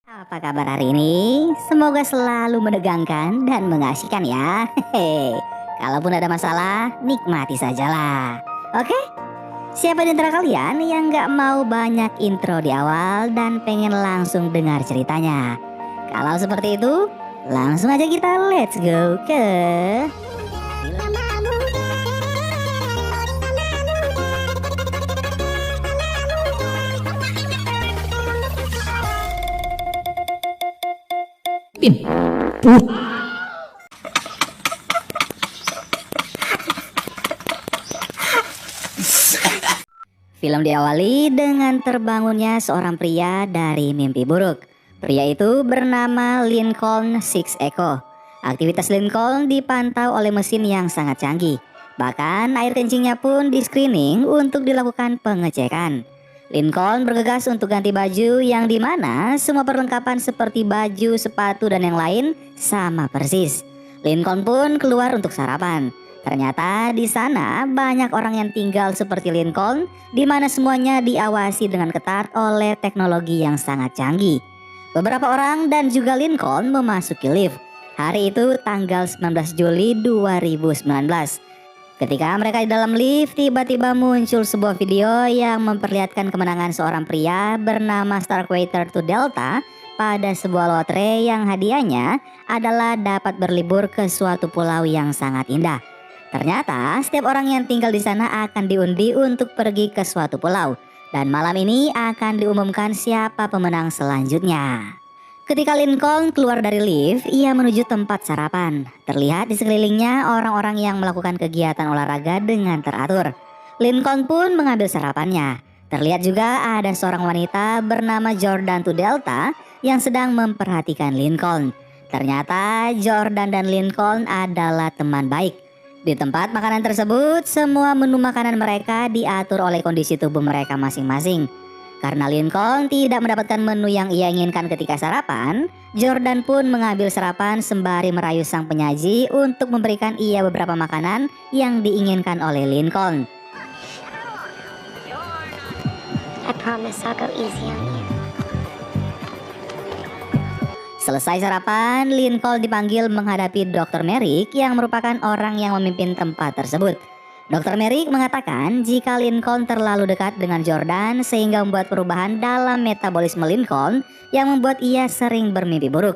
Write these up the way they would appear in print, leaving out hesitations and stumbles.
Apa kabar hari ini? Semoga selalu menegangkan dan mengasihkan ya. Hehe. Kalaupun ada masalah, nikmati sajalah. Oke? Siapa di antara kalian yang gak mau banyak intro di awal dan pengen langsung dengar ceritanya? Kalau seperti itu, langsung aja kita let's go ke Pin. Film diawali dengan terbangunnya seorang pria dari mimpi buruk. Pria itu bernama Lincoln Six Echo. Aktivitas Lincoln dipantau oleh mesin yang sangat canggih. Bahkan air kencingnya pun di-screening untuk dilakukan pengecekan. Lincoln bergegas untuk ganti baju yang dimana semua perlengkapan seperti baju, sepatu, dan yang lain sama persis. Lincoln pun keluar untuk sarapan. Ternyata di sana banyak orang yang tinggal seperti Lincoln, di mana semuanya diawasi dengan ketat oleh teknologi yang sangat canggih. Beberapa orang dan juga Lincoln memasuki lift. Hari itu tanggal 19 Juli 2019. Ketika mereka di dalam lift, tiba-tiba muncul sebuah video yang memperlihatkan kemenangan seorang pria bernama Starkweather to Delta pada sebuah lotre yang hadiahnya adalah dapat berlibur ke suatu pulau yang sangat indah. Ternyata setiap orang yang tinggal di sana akan diundi untuk pergi ke suatu pulau. Dan malam ini akan diumumkan siapa pemenang selanjutnya. Ketika Lincoln keluar dari lift, ia menuju tempat sarapan. Terlihat di sekelilingnya orang-orang yang melakukan kegiatan olahraga dengan teratur. Lincoln pun mengambil sarapannya. Terlihat juga ada seorang wanita bernama Jordan to Delta yang sedang memperhatikan Lincoln. Ternyata Jordan dan Lincoln adalah teman baik. Di tempat makanan tersebut, semua menu makanan mereka diatur oleh kondisi tubuh mereka masing-masing. Karena Lincoln tidak mendapatkan menu yang ia inginkan ketika sarapan, Jordan pun mengambil sarapan sembari merayu sang penyaji untuk memberikan ia beberapa makanan yang diinginkan oleh Lincoln. I promise I'll go easy on you. Selesai sarapan, Lincoln dipanggil menghadapi Dr. Merrick yang merupakan orang yang memimpin tempat tersebut. Dr. Merrick mengatakan jika Lincoln terlalu dekat dengan Jordan sehingga membuat perubahan dalam metabolisme Lincoln yang membuat ia sering bermimpi buruk.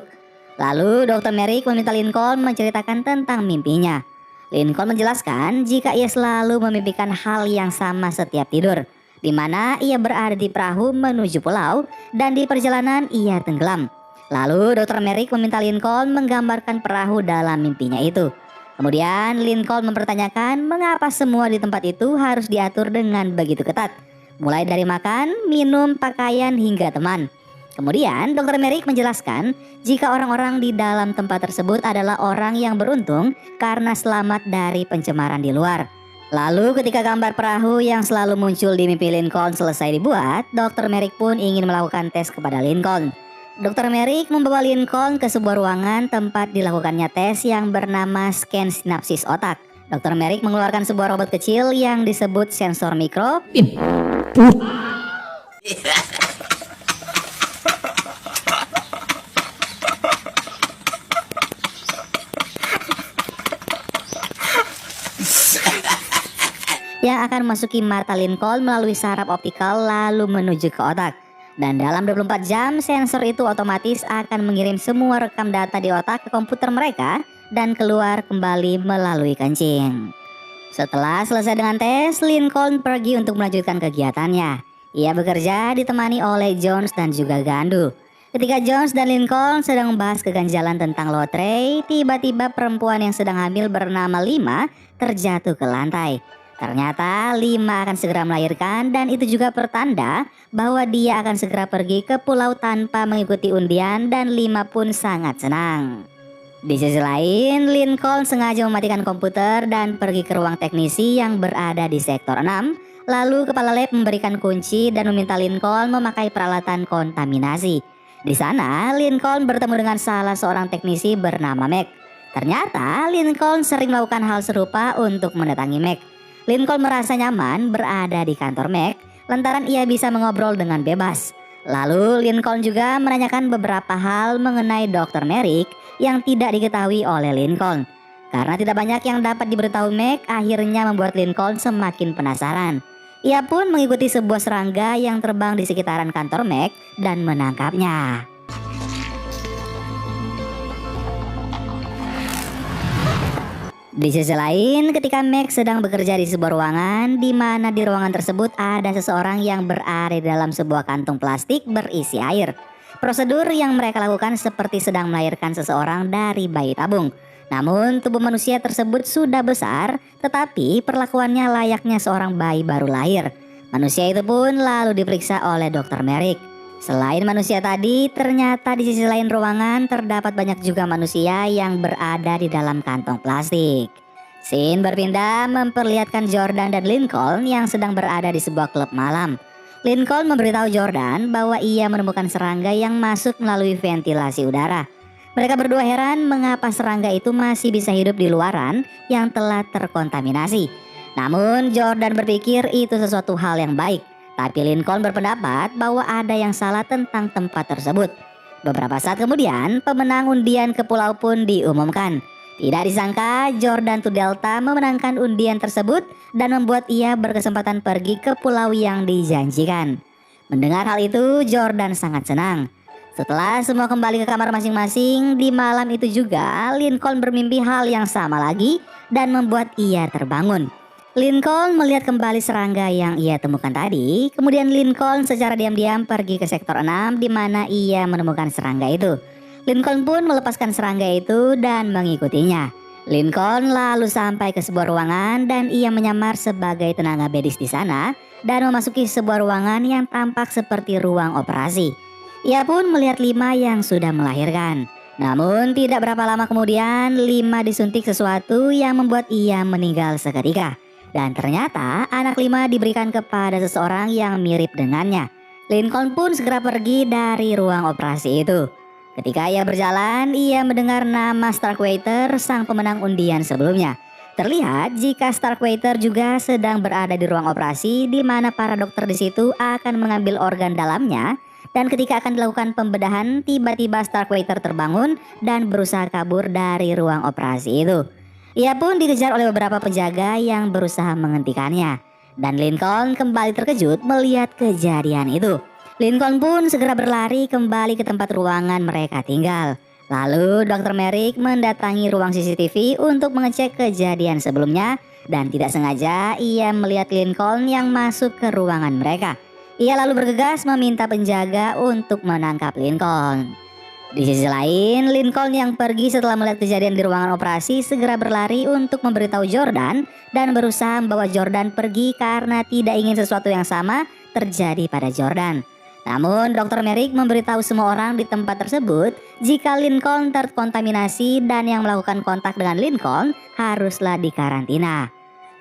Lalu Dr. Merrick meminta Lincoln menceritakan tentang mimpinya. Lincoln menjelaskan jika ia selalu memimpikan hal yang sama setiap tidur, di mana ia berada di perahu menuju pulau dan di perjalanan ia tenggelam. Lalu Dr. Merrick meminta Lincoln menggambarkan perahu dalam mimpinya itu. Kemudian Lincoln mempertanyakan mengapa semua di tempat itu harus diatur dengan begitu ketat. Mulai dari makan, minum, pakaian, hingga teman. Kemudian Dr. Merrick menjelaskan jika orang-orang di dalam tempat tersebut adalah orang yang beruntung karena selamat dari pencemaran di luar. Lalu ketika gambar perahu yang selalu muncul di mimpi Lincoln selesai dibuat, Dr. Merrick pun ingin melakukan tes kepada Lincoln. Dr. Merrick membawa Lincoln ke sebuah ruangan tempat dilakukannya tes yang bernama scan sinapsis otak. Dr. Merrick mengeluarkan sebuah robot kecil yang disebut sensor mikro Pin. yang akan memasuki mata Lincoln melalui saraf optikal lalu menuju ke otak. Dan dalam 24 jam sensor itu otomatis akan mengirim semua rekam data di otak ke komputer mereka dan keluar kembali melalui kencing. Setelah selesai dengan tes, Lincoln pergi untuk melanjutkan kegiatannya. Ia bekerja ditemani oleh Jones dan juga Gandu. Ketika Jones dan Lincoln sedang membahas keganjalan tentang lotre, tiba-tiba perempuan yang sedang hamil bernama Lima terjatuh ke lantai. Ternyata Lima akan segera melahirkan dan itu juga pertanda bahwa dia akan segera pergi ke pulau tanpa mengikuti undian dan Lima pun sangat senang. Di sisi lain, Lincoln sengaja mematikan komputer dan pergi ke ruang teknisi yang berada di sektor 6. Lalu kepala lab memberikan kunci dan meminta Lincoln memakai peralatan kontaminasi. Di sana, Lincoln bertemu dengan salah seorang teknisi bernama Mac. Ternyata Lincoln sering melakukan hal serupa untuk mendatangi Mac. Lincoln merasa nyaman berada di kantor Mac lantaran ia bisa mengobrol dengan bebas. Lalu Lincoln juga menanyakan beberapa hal mengenai Dr. Merrick yang tidak diketahui oleh Lincoln. Karena tidak banyak yang dapat diberitahu Meg, akhirnya membuat Lincoln semakin penasaran. Ia pun mengikuti sebuah serangga yang terbang di sekitaran kantor Meg dan menangkapnya. Di sisi lain, ketika Max sedang bekerja di sebuah ruangan, di mana di ruangan tersebut ada seseorang yang berada di dalam sebuah kantung plastik berisi air. Prosedur yang mereka lakukan seperti sedang melahirkan seseorang dari bayi tabung. Namun tubuh manusia tersebut sudah besar, tetapi perlakuannya layaknya seorang bayi baru lahir. Manusia itu pun lalu diperiksa oleh Dr. Merrick. Selain manusia tadi, ternyata di sisi lain ruangan terdapat banyak juga manusia yang berada di dalam kantong plastik. Scene berpindah memperlihatkan Jordan dan Lincoln yang sedang berada di sebuah klub malam. Lincoln memberitahu Jordan bahwa ia menemukan serangga yang masuk melalui ventilasi udara. Mereka berdua heran mengapa serangga itu masih bisa hidup di luaran yang telah terkontaminasi. Namun Jordan berpikir itu sesuatu hal yang baik. Tapi Lincoln berpendapat bahwa ada yang salah tentang tempat tersebut. Beberapa saat kemudian, pemenang undian ke pulau pun diumumkan. Tidak disangka, Jordan to Delta memenangkan undian tersebut dan membuat ia berkesempatan pergi ke pulau yang dijanjikan. Mendengar hal itu, Jordan sangat senang. Setelah semua kembali ke kamar masing-masing, di malam itu juga Lincoln bermimpi hal yang sama lagi dan membuat ia terbangun. Lincoln melihat kembali serangga yang ia temukan tadi. Kemudian Lincoln secara diam-diam pergi ke sektor 6 di mana ia menemukan serangga itu. Lincoln pun melepaskan serangga itu dan mengikutinya. Lincoln lalu sampai ke sebuah ruangan dan ia menyamar sebagai tenaga medis di sana dan memasuki sebuah ruangan yang tampak seperti ruang operasi. Ia pun melihat Lima yang sudah melahirkan. Namun tidak berapa lama kemudian Lima disuntik sesuatu yang membuat ia meninggal seketika. Dan ternyata anak Lima diberikan kepada seseorang yang mirip dengannya. Lincoln pun segera pergi dari ruang operasi itu. Ketika ia berjalan, ia mendengar nama Starkweather, sang pemenang undian sebelumnya. Terlihat jika Starkweather juga sedang berada di ruang operasi di mana para dokter di situ akan mengambil organ dalamnya. Dan ketika akan dilakukan pembedahan, tiba-tiba Starkweather terbangun dan berusaha kabur dari ruang operasi itu. Ia pun dikejar oleh beberapa penjaga yang berusaha menghentikannya. Dan Lincoln kembali terkejut melihat kejadian itu. Lincoln pun segera berlari kembali ke tempat ruangan mereka tinggal. Lalu Dr. Merrick mendatangi ruang CCTV untuk mengecek kejadian sebelumnya. Dan tidak sengaja ia melihat Lincoln yang masuk ke ruangan mereka. Ia lalu bergegas meminta penjaga untuk menangkap Lincoln. Di sisi lain, Lincoln yang pergi setelah melihat kejadian di ruangan operasi segera berlari untuk memberitahu Jordan dan berusaha membawa Jordan pergi karena tidak ingin sesuatu yang sama terjadi pada Jordan. Namun Dr. Merrick memberitahu semua orang di tempat tersebut jika Lincoln terkontaminasi dan yang melakukan kontak dengan Lincoln haruslah dikarantina.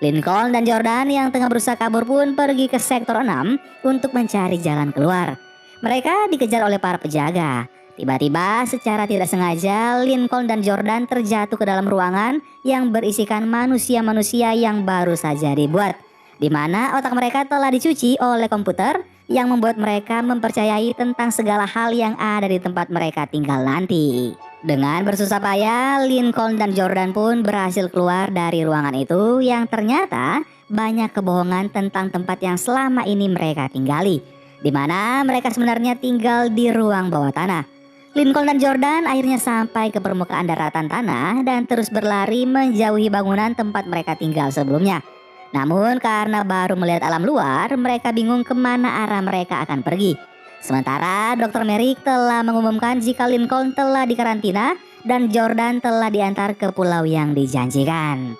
Lincoln dan Jordan yang tengah berusaha kabur pun pergi ke sektor 6 untuk mencari jalan keluar. Mereka dikejar oleh para penjaga. Tiba-tiba secara tidak sengaja Lincoln dan Jordan terjatuh ke dalam ruangan yang berisikan manusia-manusia yang baru saja dibuat, di mana otak mereka telah dicuci oleh komputer yang membuat mereka mempercayai tentang segala hal yang ada di tempat mereka tinggal nanti. Dengan bersusah payah, Lincoln dan Jordan pun berhasil keluar dari ruangan itu yang ternyata banyak kebohongan tentang tempat yang selama ini mereka tinggali, di mana mereka sebenarnya tinggal di ruang bawah tanah. Lincoln dan Jordan akhirnya sampai ke permukaan daratan tanah dan terus berlari menjauhi bangunan tempat mereka tinggal sebelumnya. Namun karena baru melihat alam luar, mereka bingung kemana arah mereka akan pergi. Sementara Dr. Merrick telah mengumumkan jika Lincoln telah dikarantina dan Jordan telah diantar ke pulau yang dijanjikan.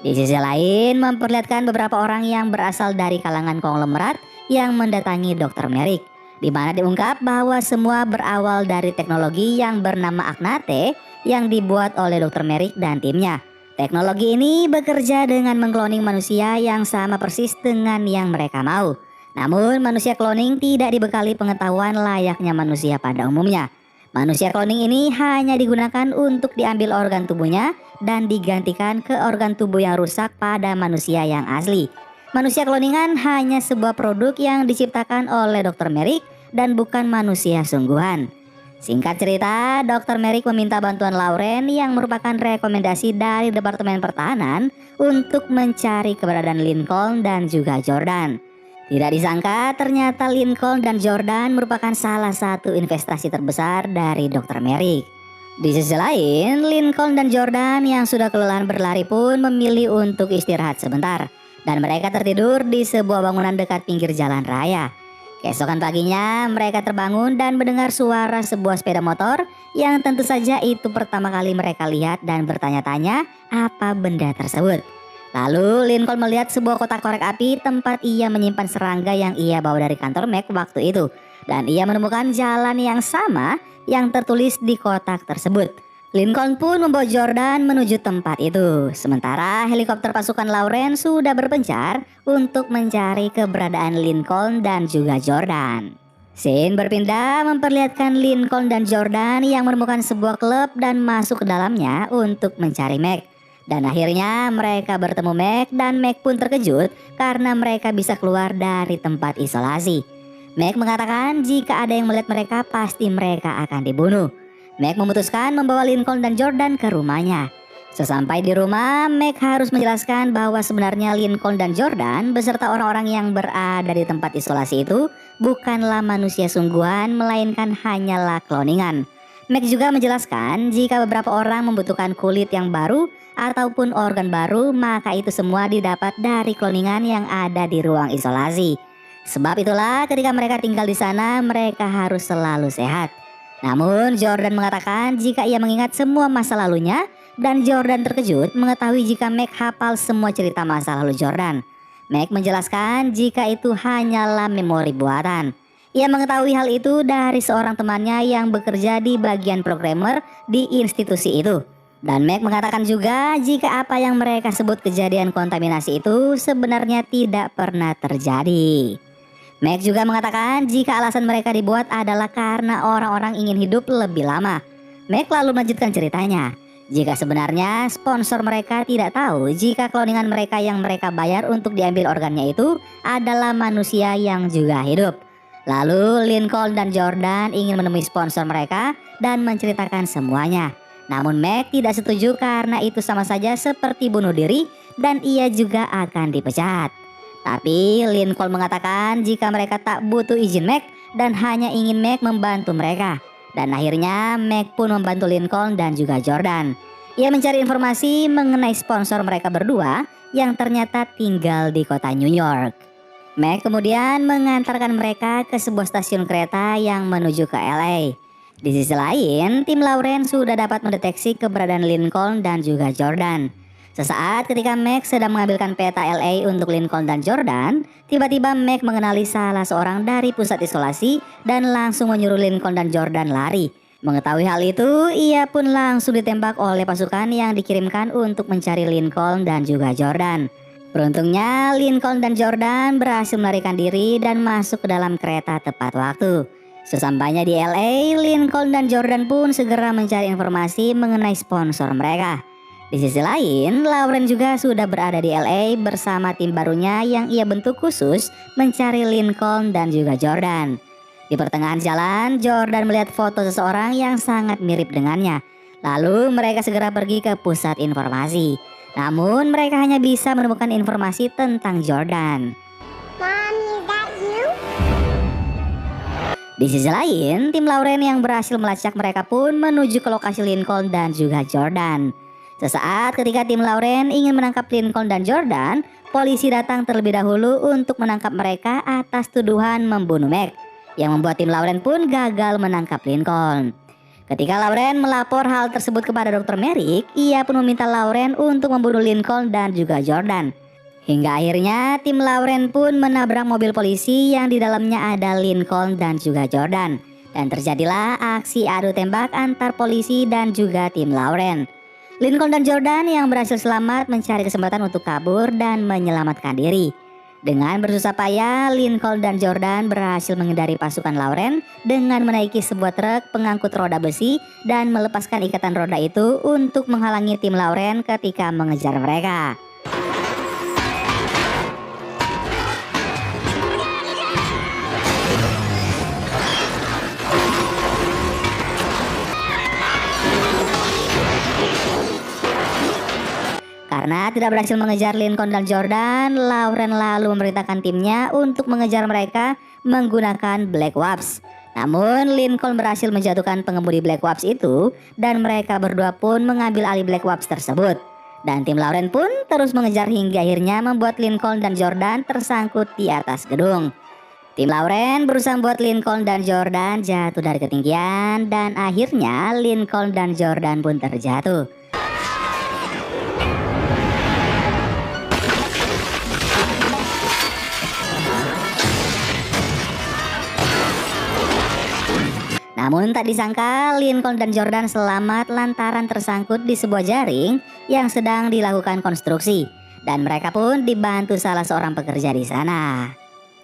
Di sisi lain, memperlihatkan beberapa orang yang berasal dari kalangan konglomerat yang mendatangi Dr. Merrick, di mana diungkap bahwa semua berawal dari teknologi yang bernama Agnate yang dibuat oleh Dr. Merrick dan timnya. Teknologi ini bekerja dengan mengkloning manusia yang sama persis dengan yang mereka mau. Namun manusia cloning tidak dibekali pengetahuan layaknya manusia pada umumnya. Manusia cloning ini hanya digunakan untuk diambil organ tubuhnya dan digantikan ke organ tubuh yang rusak pada manusia yang asli. Manusia cloningan hanya sebuah produk yang diciptakan oleh Dr. Merrick dan bukan manusia sungguhan. Singkat cerita, Dr. Merrick meminta bantuan Lauren yang merupakan rekomendasi dari Departemen Pertahanan untuk mencari keberadaan Lincoln dan juga Jordan. Tidak disangka ternyata Lincoln dan Jordan merupakan salah satu investasi terbesar dari Dr. Merrick. Di sisi lain, Lincoln dan Jordan yang sudah kelelahan berlari pun memilih untuk istirahat sebentar. Dan mereka tertidur di sebuah bangunan dekat pinggir jalan raya. Keesokan paginya mereka terbangun dan mendengar suara sebuah sepeda motor yang tentu saja itu pertama kali mereka lihat dan bertanya-tanya apa benda tersebut. Lalu Lincoln melihat sebuah kotak korek api tempat ia menyimpan serangga yang ia bawa dari kantor Mac waktu itu. Dan ia menemukan jalan yang sama yang tertulis di kotak tersebut. Lincoln pun membawa Jordan menuju tempat itu. Sementara helikopter pasukan Lauren sudah berpencar untuk mencari keberadaan Lincoln dan juga Jordan. Scene berpindah memperlihatkan Lincoln dan Jordan yang menemukan sebuah klub dan masuk ke dalamnya untuk mencari Mac. Dan akhirnya mereka bertemu Mac dan Mac pun terkejut karena mereka bisa keluar dari tempat isolasi. Mac mengatakan jika ada yang melihat mereka pasti mereka akan dibunuh. Mac memutuskan membawa Lincoln dan Jordan ke rumahnya. Sesampai di rumah, Mac harus menjelaskan bahwa sebenarnya Lincoln dan Jordan beserta orang-orang yang berada di tempat isolasi itu bukanlah manusia sungguhan melainkan hanyalah kloningan. Mac juga menjelaskan jika beberapa orang membutuhkan kulit yang baru ataupun organ baru, maka itu semua didapat dari kloningan yang ada di ruang isolasi. Sebab itulah ketika mereka tinggal di sana mereka harus selalu sehat. Namun Jordan mengatakan jika ia mengingat semua masa lalunya dan Jordan terkejut mengetahui jika Mac hafal semua cerita masa lalu Jordan. Mac menjelaskan jika itu hanyalah memori buatan. Ia mengetahui hal itu dari seorang temannya yang bekerja di bagian programmer di institusi itu. Dan Mac mengatakan juga jika apa yang mereka sebut kejadian kontaminasi itu sebenarnya tidak pernah terjadi. Mac juga mengatakan jika alasan mereka dibuat adalah karena orang-orang ingin hidup lebih lama. Mac lalu melanjutkan ceritanya. Jika sebenarnya sponsor mereka tidak tahu jika kloningan mereka yang mereka bayar untuk diambil organnya itu adalah manusia yang juga hidup. Lalu Lincoln dan Jordan ingin menemui sponsor mereka dan menceritakan semuanya. Namun Mac tidak setuju karena itu sama saja seperti bunuh diri dan ia juga akan dipecat. Tapi Lincoln mengatakan jika mereka tak butuh izin Mac dan hanya ingin Mac membantu mereka. Dan akhirnya Mac pun membantu Lincoln dan juga Jordan. Ia mencari informasi mengenai sponsor mereka berdua yang ternyata tinggal di kota New York. Mac kemudian mengantarkan mereka ke sebuah stasiun kereta yang menuju ke LA. Di sisi lain, tim Lauren sudah dapat mendeteksi keberadaan Lincoln dan juga Jordan. Sesaat ketika Mac sedang mengambilkan peta LA untuk Lincoln dan Jordan, tiba-tiba Mac mengenali salah seorang dari pusat isolasi dan langsung menyuruh Lincoln dan Jordan lari. Mengetahui hal itu, ia pun langsung ditembak oleh pasukan yang dikirimkan untuk mencari Lincoln dan juga Jordan. Beruntungnya, Lincoln dan Jordan berhasil melarikan diri dan masuk ke dalam kereta tepat waktu. Sesampainya di LA, Lincoln dan Jordan pun segera mencari informasi mengenai sponsor mereka. Di sisi lain, Lauren juga sudah berada di LA bersama tim barunya yang ia bentuk khusus mencari Lincoln dan juga Jordan. Di pertengahan jalan, Jordan melihat foto seseorang yang sangat mirip dengannya. Lalu mereka segera pergi ke pusat informasi. Namun mereka hanya bisa menemukan informasi tentang Jordan. Mommy, is that you? Di sisi lain, tim Lauren yang berhasil melacak mereka pun menuju ke lokasi Lincoln dan juga Jordan. Sesaat ketika tim Lauren ingin menangkap Lincoln dan Jordan, polisi datang terlebih dahulu untuk menangkap mereka atas tuduhan membunuh Mac, yang membuat tim Lauren pun gagal menangkap Lincoln. Ketika Lauren melapor hal tersebut kepada Dr. Merrick, ia pun meminta Lauren untuk membunuh Lincoln dan juga Jordan. Hingga akhirnya tim Lauren pun menabrak mobil polisi yang di dalamnya ada Lincoln dan juga Jordan. Dan terjadilah aksi adu tembak antar polisi dan juga tim Lauren. Lincoln dan Jordan yang berhasil selamat mencari kesempatan untuk kabur dan menyelamatkan diri. Dengan bersusah payah, Lincoln dan Jordan berhasil menghindari pasukan Lauren dengan menaiki sebuah truk pengangkut roda besi dan melepaskan ikatan roda itu untuk menghalangi tim Lauren ketika mengejar mereka. Karena tidak berhasil mengejar Lincoln dan Jordan, Lauren lalu memerintahkan timnya untuk mengejar mereka menggunakan Black Ops. Namun Lincoln berhasil menjatuhkan pengemudi Black Ops itu dan mereka berdua pun mengambil alih Black Ops tersebut. Dan tim Lauren pun terus mengejar hingga akhirnya membuat Lincoln dan Jordan tersangkut di atas gedung. Tim Lauren berusaha membuat Lincoln dan Jordan jatuh dari ketinggian dan akhirnya Lincoln dan Jordan pun terjatuh. Namun tak disangka Lincoln dan Jordan selamat lantaran tersangkut di sebuah jaring yang sedang dilakukan konstruksi. Dan mereka pun dibantu salah seorang pekerja di sana.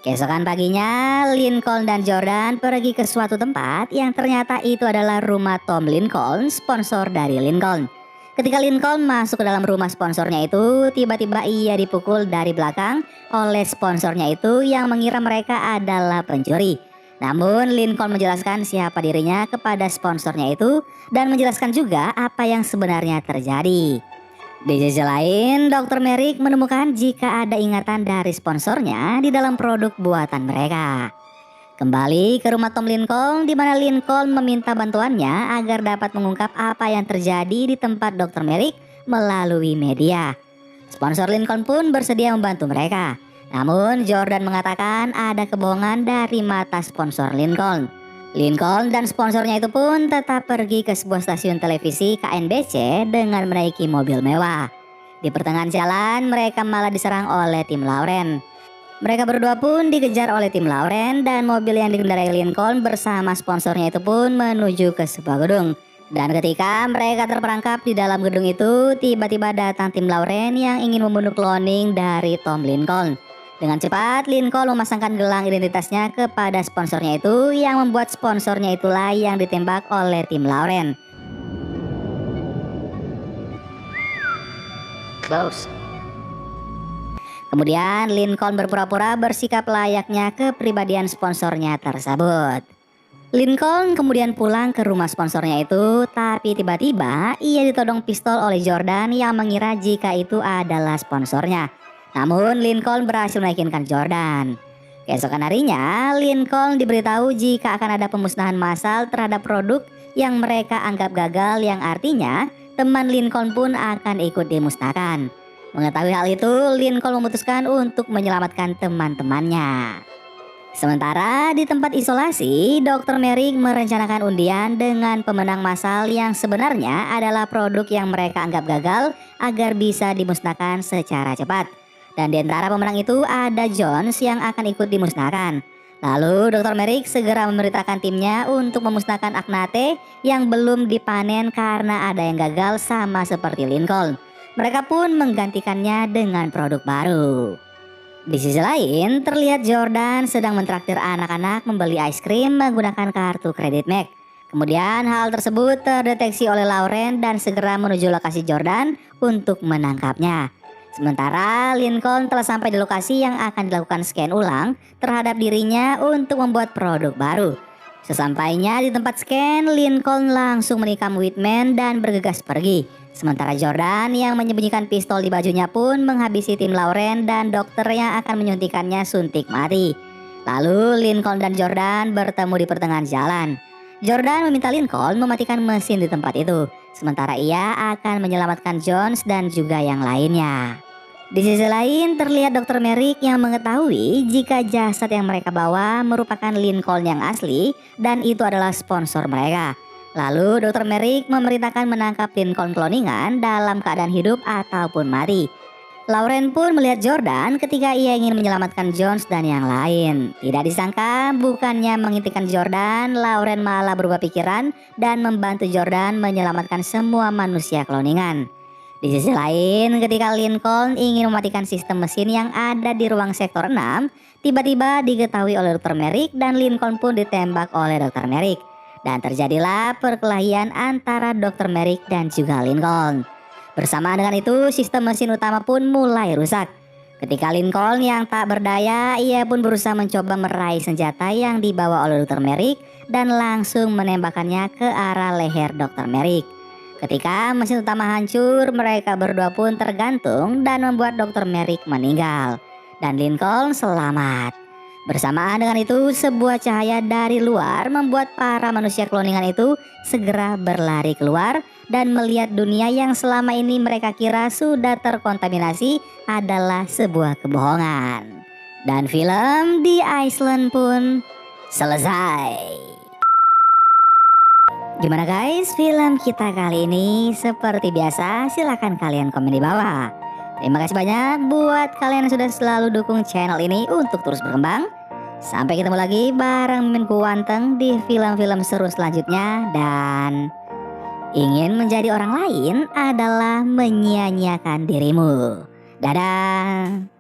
Keesokan paginya Lincoln dan Jordan pergi ke suatu tempat yang ternyata itu adalah rumah Tom Lincoln, sponsor dari Lincoln. Ketika Lincoln masuk ke dalam rumah sponsornya itu, tiba-tiba ia dipukul dari belakang oleh sponsornya itu yang mengira mereka adalah pencuri. Namun Lincoln menjelaskan siapa dirinya kepada sponsornya itu dan menjelaskan juga apa yang sebenarnya terjadi. Di sisi lain, Dr. Merrick menemukan jika ada ingatan dari sponsornya di dalam produk buatan mereka. Kembali ke rumah Tom Lincoln di mana Lincoln meminta bantuannya agar dapat mengungkap apa yang terjadi di tempat Dr. Merrick melalui media. Sponsor Lincoln pun bersedia membantu mereka. Namun Jordan mengatakan ada kebohongan dari mata sponsor Lincoln. Lincoln dan sponsornya itu pun tetap pergi ke sebuah stasiun televisi KNBC dengan menaiki mobil mewah. Di pertengahan jalan mereka malah diserang oleh tim Lauren. Mereka berdua pun dikejar oleh tim Lauren dan mobil yang dikendarai Lincoln bersama sponsornya itu pun menuju ke sebuah gedung. Dan ketika mereka terperangkap di dalam gedung itu, tiba-tiba datang tim Lauren yang ingin membunuh cloning dari Tom Lincoln. Dengan cepat, Lincoln memasangkan gelang identitasnya kepada sponsornya itu yang membuat sponsornya itulah yang ditembak oleh tim Lauren. Boss. Kemudian Lincoln berpura-pura bersikap layaknya kepribadian sponsornya tersebut. Lincoln kemudian pulang ke rumah sponsornya itu, tapi tiba-tiba ia ditodong pistol oleh Jordan yang mengira jika itu adalah sponsornya. Namun Lincoln berhasil meyakinkan Jordan. Keesokan harinya Lincoln diberitahu jika akan ada pemusnahan massal terhadap produk yang mereka anggap gagal, yang artinya teman Lincoln pun akan ikut dimusnahkan. Mengetahui hal itu, Lincoln memutuskan untuk menyelamatkan teman-temannya. Sementara di tempat isolasi, Dr. Merrick merencanakan undian dengan pemenang massal yang sebenarnya adalah produk yang mereka anggap gagal agar bisa dimusnahkan secara cepat. Dan di antara pemenang itu ada Jones yang akan ikut dimusnahkan. Lalu Dr. Merrick segera memerintahkan timnya untuk memusnahkan Agnate yang belum dipanen karena ada yang gagal sama seperti Lincoln. Mereka pun menggantikannya dengan produk baru. Di sisi lain, terlihat Jordan sedang mentraktir anak-anak membeli es krim menggunakan kartu kredit Mac. Kemudian hal tersebut terdeteksi oleh Lauren dan segera menuju lokasi Jordan untuk menangkapnya. Sementara Lincoln telah sampai di lokasi yang akan dilakukan scan ulang terhadap dirinya untuk membuat produk baru. Sesampainya di tempat scan, Lincoln langsung menikam Whitman dan bergegas pergi. Sementara Jordan yang menyembunyikan pistol di bajunya pun menghabisi tim Lauren dan dokter yang akan menyuntikannya suntik mati. Lalu Lincoln dan Jordan bertemu di pertengahan jalan. Jordan meminta Lincoln mematikan mesin di tempat itu, sementara ia akan menyelamatkan Jones dan juga yang lainnya. Di sisi lain terlihat Dr. Merrick yang mengetahui jika jasad yang mereka bawa merupakan Lincoln yang asli dan itu adalah sponsor mereka. Lalu Dr. Merrick memerintahkan menangkap Lincoln cloningan dalam keadaan hidup ataupun mati. Lauren pun melihat Jordan ketika ia ingin menyelamatkan Jones dan yang lain. Tidak disangka bukannya menghentikan Jordan, Lauren malah berubah pikiran dan membantu Jordan menyelamatkan semua manusia cloningan. Di sisi lain, ketika Lincoln ingin mematikan sistem mesin yang ada di ruang sektor 6, tiba-tiba diketahui oleh Dr. Merrick dan Lincoln pun ditembak oleh Dr. Merrick. Dan terjadilah perkelahian antara Dr. Merrick dan juga Lincoln. Bersamaan dengan itu, sistem mesin utama pun mulai rusak. Ketika Lincoln yang tak berdaya, ia pun berusaha mencoba meraih senjata yang dibawa oleh Dr. Merrick dan langsung menembakkannya ke arah leher Dr. Merrick. Ketika mesin utama hancur, mereka berdua pun tergantung dan membuat Dr. Merrick meninggal dan Lincoln selamat. Bersamaan dengan itu, sebuah cahaya dari luar membuat para manusia kloningan itu segera berlari keluar dan melihat dunia yang selama ini mereka kira sudah terkontaminasi adalah sebuah kebohongan. Dan film The Island pun selesai. Gimana guys, film kita kali ini? Seperti biasa, silahkan kalian komen di bawah. Terima kasih banyak buat kalian yang sudah selalu dukung channel ini untuk terus berkembang. Sampai ketemu lagi bareng Mimin Kuanteng di film-film seru selanjutnya. Dan ingin menjadi orang lain adalah menyia-nyiakan dirimu. Dadah.